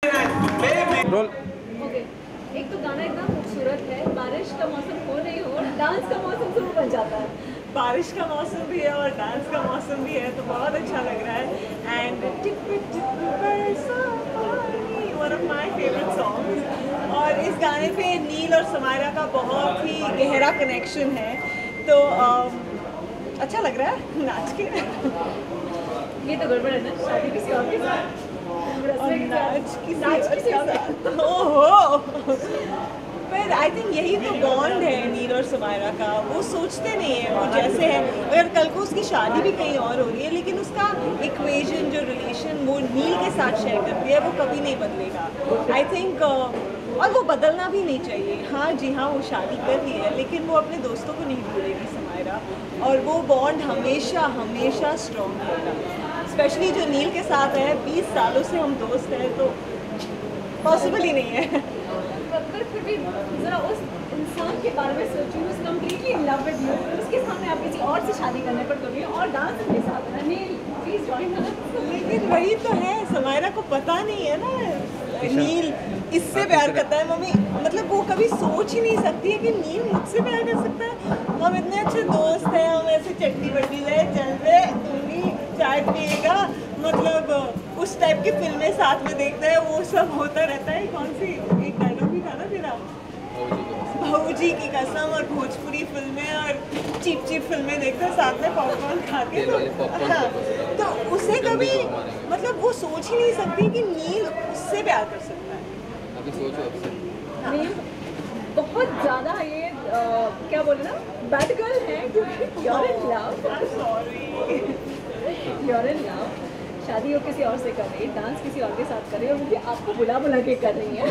Role. Okay, एक तो गाना एकदम खूबसूरत है, बारिश का मौसम हो नहीं हो, डांस का मौसम शुरू बन जाता है। बारिश का मौसम भी है और डांस का मौसम भी है, तो बहुत अच्छा लग रहा है। एंड टिप टिप बरसा पानी, one of my favourite songs. और इस गाने पे नील और समायरा का बहुत ही गहरा कनेक्शन है, तो अच्छा लग रहा है नाच के। ये तो गड़बड़ है ना, शादी किसी और के साथ और नाच किसी और के साथ। ओहो, पर आई थिंक यही तो बॉन्ड है नील और समायरा का। वो सोचते नहीं है, वो जैसे है, अगर कल को उसकी शादी भी कहीं और हो रही है, लेकिन उसका इक्वेशन, जो रिलेशन वो नील के साथ शेयर करती है, वो कभी नहीं बदलेगा आई थिंक। और वो बदलना भी नहीं चाहिए। हाँ जी हाँ, वो शादी कर रही है, लेकिन वो अपने दोस्तों को नहीं भूलेगी समायरा, और वो बॉन्ड हमेशा हमेशा स्ट्रॉन्ग होगा। स्पेशली जो नील के साथ है, 20 सालों से हम दोस्त हैं, तो पॉसिबल ही नहीं है। पर फिर भी जरा उस इंसान के बारे में सोचूं, उस completely in love with you, उसके सामने आप किसी और से शादी करने पर कभी और डांस के साथ है, नील प्लीज जॉइन अस। लेकिन वही तो है, समायरा को पता नहीं है ना नील इससे प्यार करता है। मम्मी मतलब वो कभी सोच ही नहीं सकती है कि नील मुझसे प्यार कर सकता है। हम इतने अच्छे दोस्त हैं, हम ऐसे चट्टी बट्टी गए, चल रहे, तुम भी चाय पिएगा, मतलब उस टाइप की फिल्में साथ में देखते हैं, वो सब होता रहता है। कौन सी एक डायलॉग भी था ना तेरा, भाऊजी की कसम, और भोजपुरी फिल्में और चीप चीप फिल्में देखते हैं साथ में पॉपकॉर्न खा के। हाँ, तो उसे कभी मतलब वो सोच ही नहीं सकती कि नील उससे प्यार कर सकता है। अभी सोचो अब से। नील बहुत ज़्यादा ये क्या बोले ना, बैड गर्ल है, क्योंकि you're in love, sorry, you're in love, शादी वो किसी और से कर रही है, डांस किसी और के साथ कर रही है, और मुझे आपको बुला बुला के कर रही है।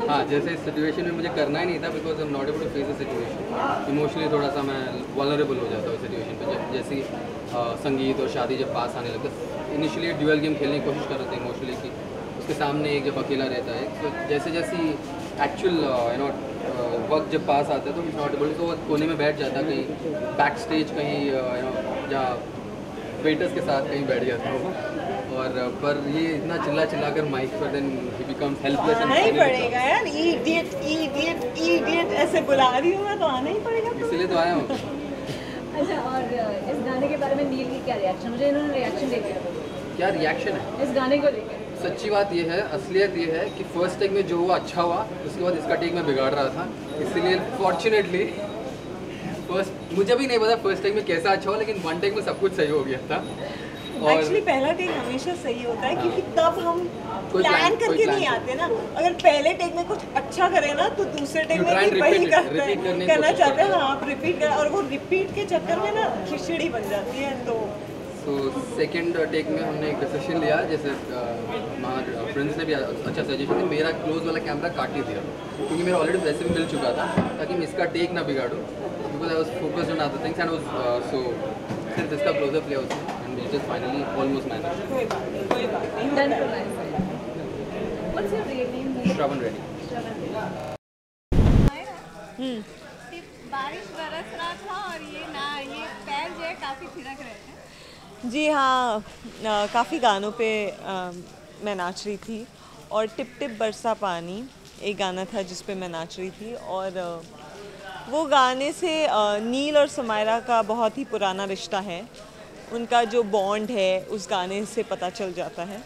हाँ, जैसे इस सिचुएशन में मुझे करना ही नहीं था, because I am not able to face the situation. Emotionally थोड़ा सा मैं वल्नरेबल हो जाता हूँ सिचुएशन पे। जब जैसी संगीत और शादी जब पास आने लगता, इनिशियली ड्यूअल गेम खेलने की कोशिश कर रहे थे इमोशनली, कि उसके सामने एक जब अकेला रहता है, तो जैसे जैसी एक्चुअल वक्त जब पास आता है तो नॉट एबल, तो कोने में बैठ जाता, कहीं बैक स्टेज कहीं जहाँ वेटर्स के साथ कहीं बैठ जाता हूँ। और पर ये इतना चिल्ला चिल्ला कर माइक पर, देन ही बिकम्स हेल्पलेस। आना ही पड़ेगा यार, इडियट इडियट इडियट ऐसे बुला रही हूँ मैं, तो आना ही पड़ेगा। इसीलिए तो आया हूँ। अच्छा, और इस गाने के बारे में नील की क्या रिएक्शन, मुझे इन्होंने रिएक्शन दे दिया क्या रिएक्शन है इस गाने को लेकर? सच्ची बात ये है, असलियत ये है कि फर्स्ट टेक में जो हुआ अच्छा हुआ, उसके बाद इसका टेक में बिगाड़ रहा था। इसीलिए फॉर्चुनेटली फर्स्ट, मुझे भी नहीं पता फर्स्ट टेक में कैसा अच्छा हुआ, लेकिन वन टेक में सब कुछ सही हो गया था। एक्चुअली पहला टेक हमेशा सही होता है, क्योंकि तब हम कोई प्लान कोई करके plan नहीं आते ना। अगर पहले टेक में कुछ अच्छा करे ना, तो दूसरे टेक You में try भी and वही repeat it, करते repeat करने हैं, की करना कोशिश चाहते हैं। करते हैं। हाँ, आप रिपीट कर, और वो रिपीट के चक्कर में ना खिचड़ी बन जाती है। तो सेकेंड टेक में हमने एक डिसीजन लिया, जैसे हमारे फ्रेंड्स ने भी अच्छा सजेशन दिया, मेरा क्लोज वाला कैमरा काट ही दिया, क्योंकि मेरा ऑलरेडी वैसे भी मिल चुका था, ताकि मैं इसका टेक ना बिगाड़ूँ, because I was focused on other things and was so since इसका क्लोजअप लिया उसने, and we just finally almost manage. कोई बात नहीं। Done from my side. What's your real name? श्रवण रेड्डी। बारिश बरस रहा था और ये पैर जो है काफ़ी थिरक रहे थे। जी हाँ, काफ़ी गानों पे मैं नाच रही थी, और टिप टिप बरसा पानी एक गाना था जिस पे मैं नाच रही थी। और वो गाने से नील और समायरा का बहुत ही पुराना रिश्ता है, उनका जो बॉन्ड है उस गाने से पता चल जाता है।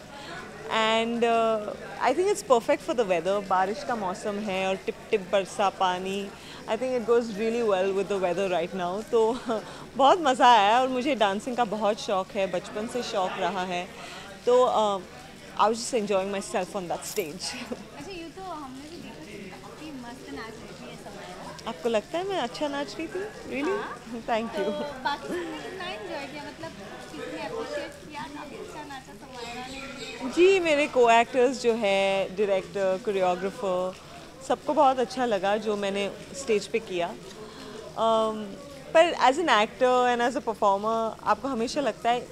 And I think it's perfect for the weather. बारिश का मौसम है और टिप टिप बरसा पानी, I think it goes really well with the weather right now. तो बहुत मज़ा आया, और मुझे डांसिंग का बहुत शौक है, बचपन से शौक रहा है। तो I was just enjoying my self on that stage. अच्छा, यूँ तो हमने भी देखा काफ़ी मस्त नाच रही थी ये समायरा। आपको लगता है मैं अच्छा नाच रही थी? रियली? Thank you. तो बाकी सबने कितना एंजॉय किया, मतलब किसी ने अप्रिशिएट किया, काफ़ी अच्छा नाचा समायरा ने? जी, मेरे को एक्टर्स जो है, डायरेक्टर, कोरियोग्राफर, सबको बहुत अच्छा लगा जो मैंने स्टेज पे किया। पर as an actor and as a performer आपको हमेशा लगता है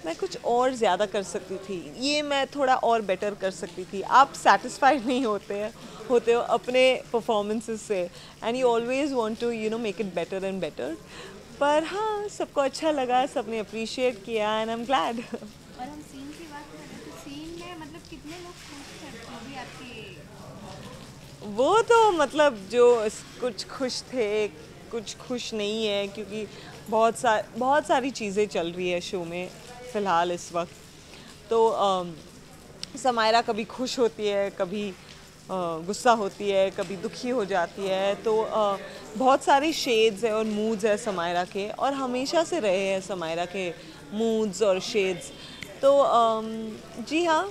मैं कुछ और ज़्यादा कर सकती थी, ये मैं थोड़ा और बेटर कर सकती थी। आप सेटिस्फाइड नहीं होते हो अपने परफॉर्मेंसेस से, and you always want to make it better and better. पर हाँ, सबको अच्छा लगा, सबने अप्रिशिएट किया, एंड आई एम ग्लैड। और हम सीन की बात करें तो सीन में मतलब कितने लोग खुश थे, जो भी वो तो मतलब जो कुछ खुश थे, कुछ खुश नहीं है, क्योंकि बहुत सारी चीज़ें चल रही है शो में फ़िलहाल इस वक्त। तो समायरा कभी खुश होती है, कभी गुस्सा होती है, कभी दुखी हो जाती है। तो बहुत सारे शेड्स है और मूड्स है समायरा के, और हमेशा से रहे हैं समायरा के मूड्स और शेड्स। तो जी हाँ,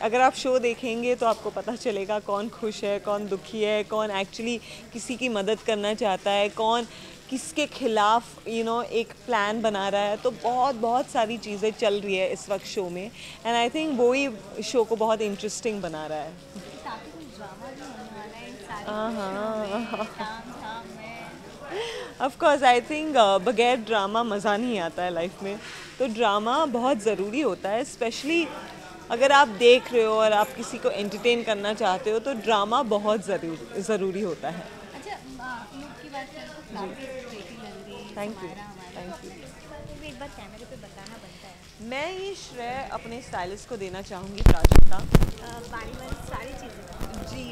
अगर आप शो देखेंगे तो आपको पता चलेगा कौन खुश है, कौन दुखी है, कौन एक्चुअली किसी की मदद करना चाहता है, कौन किसके खिलाफ एक प्लान बना रहा है। तो बहुत सारी चीज़ें चल रही है इस वक्त शो में, एंड आई थिंक वो ही शो को बहुत इंटरेस्टिंग बना रहा है। काफी कुछ ड्रामा भी होने वाला है इन सारी चीज़ों में, तामझाम में। ऑफ कोर्स आई थिंक बगैर ड्रामा मज़ा नहीं आता है लाइफ में। तो ड्रामा बहुत ज़रूरी होता है, स्पेशली अगर आप देख रहे हो और आप किसी को एंटरटेन करना चाहते हो, तो ड्रामा बहुत ज़रूरी होता है। अच्छा, लुक की बात करें तो काफी प्रीटी लग रही है थैंक यू, समायरा हमारी। Thank you. तो एक बार कैमरे पे बताना बनता है। मैं ये श्रेय अपने स्टाइलिस्ट को देना चाहूँगी, प्राजक्ता। बारी बारी सारी चीज़ें जी,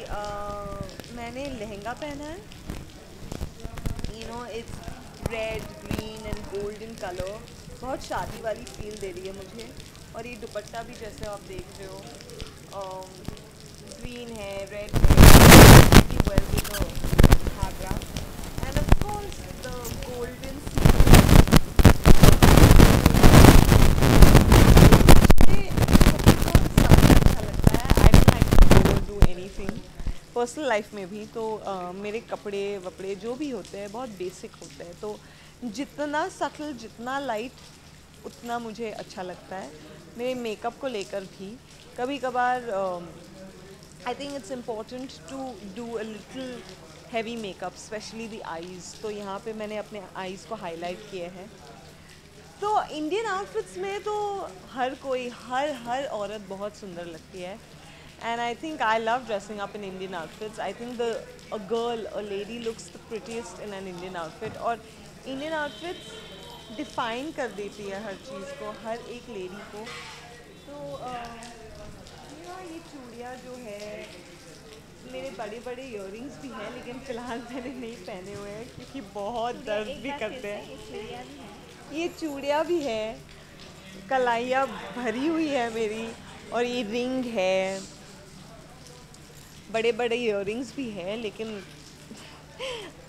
मैंने लहंगा पहना है, it's red, green and golden colour, बहुत शादी वाली फील दे रही है मुझे। और ये दुपट्टा भी जैसे आप देख रहे हो ग्रीन है, रेड है, वेल विद घाघरा, and of course the golden personal life में भी। तो मेरे कपड़े वपड़े जो भी होते हैं बहुत बेसिक होते हैं, तो जितना सटल, जितना लाइट, उतना मुझे अच्छा लगता है। मेरे मेकअप को लेकर भी कभी कभार I think it's important to do a little heavy makeup, especially the eyes. तो यहाँ पे मैंने अपने आईज़ को हाईलाइट किए हैं। तो इंडियन आउटफिट्स में तो हर कोई, हर औरत बहुत सुंदर लगती है, and I think I love dressing up in Indian outfits. I think a lady looks the prettiest in an Indian outfit, और Indian outfits define कर देती है हर चीज़ को, हर एक लेडी को। तो ये चूड़ियाँ जो है, मेरे बड़े बड़े इयररिंग्स भी हैं, लेकिन फ़िलहाल मैंने नहीं पहने हुए हैं क्योंकि बहुत दर्द भी करते हैं। ये चूड़ियाँ भी है, कलाइयाँ भरी हुई है मेरी, और ये रिंग है, बड़े बड़े इयररिंग्स भी है, लेकिन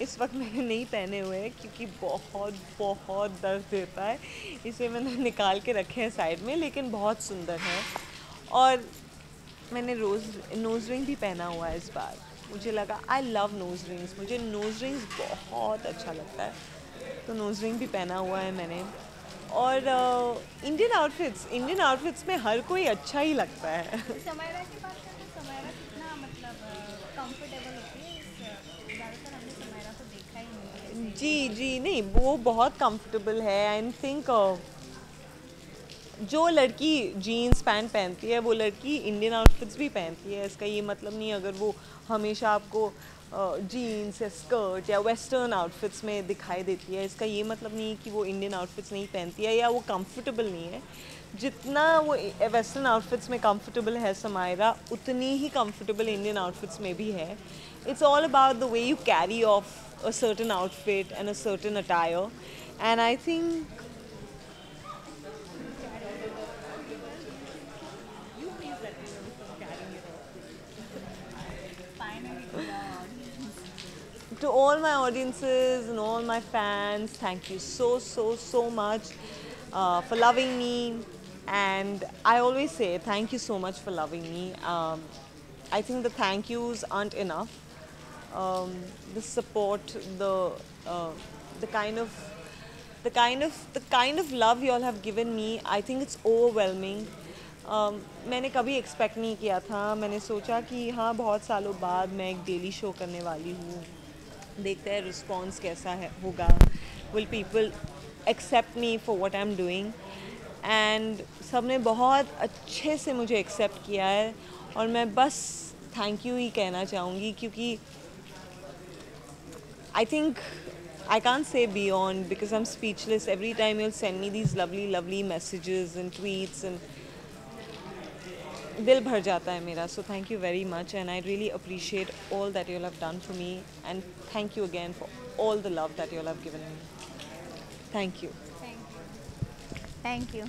इस वक्त मैंने नहीं पहने हुए हैं क्योंकि बहुत दर्द देता है। इसे मैंने निकाल के रखे हैं साइड में, लेकिन बहुत सुंदर है। और मैंने नोज़ रिंग भी पहना हुआ है इस बार। मुझे लगा आई लव नोज़ रिंग्स, मुझे नोज़ रिंग्स बहुत अच्छा लगता है, तो नोज़ रिंग भी पहना हुआ है मैंने। और इंडियन आउटफिट्स में हर कोई अच्छा ही लगता है। समायरा की बात करें तो समायरा कितना मतलब कंफर्टेबल होती है, ज़्यादातर हमने समायरा को देखा ही नहीं है। जी नहीं, वो बहुत कंफर्टेबल है। आई थिंक जो लड़की जीन्स पैंट पहनती है, वो लड़की इंडियन आउटफिट्स भी पहनती है। इसका ये मतलब नहीं अगर वो हमेशा आपको जीन्स या स्कर्ट या वेस्टर्न आउटफिट्स में दिखाई देती है, इसका ये मतलब नहीं कि वो इंडियन आउटफिट्स नहीं पहनती है या वो कंफर्टेबल नहीं है। जितना वो वेस्टर्न आउटफिट्स में कंफर्टेबल है समायरा, उतनी ही कंफर्टेबल इंडियन आउटफिट्स में भी है। It's all about the way you carry of a certain outfit and a certain attire, and I think to all my audiences and all my fans, thank you so much for loving me. And I always say thank you so much for loving me. I think the thank yous aren't enough. The support, the kind of love you all have given me, I think it's overwhelming. मैंने कभी expect नहीं किया था। मैंने सोचा कि हाँ, बहुत सालों बाद मैं एक डेली शो करने वाली हूँ, देखते हैं रिस्पॉन्स कैसा है होगा, will people accept me for what I am doing. And सब ने बहुत अच्छे से मुझे एक्सेप्ट किया है, और मैं बस थैंक यू ही कहना चाहूँगी, क्योंकि I think I can't say beyond because I'm speechless. Every time you'll send me these lovely messages and tweets, and दिल भर जाता है मेरा. So thank you very much and I really appreciate all that you have done for me and thank you again for all the love that you have given me. Thank you. Thank you.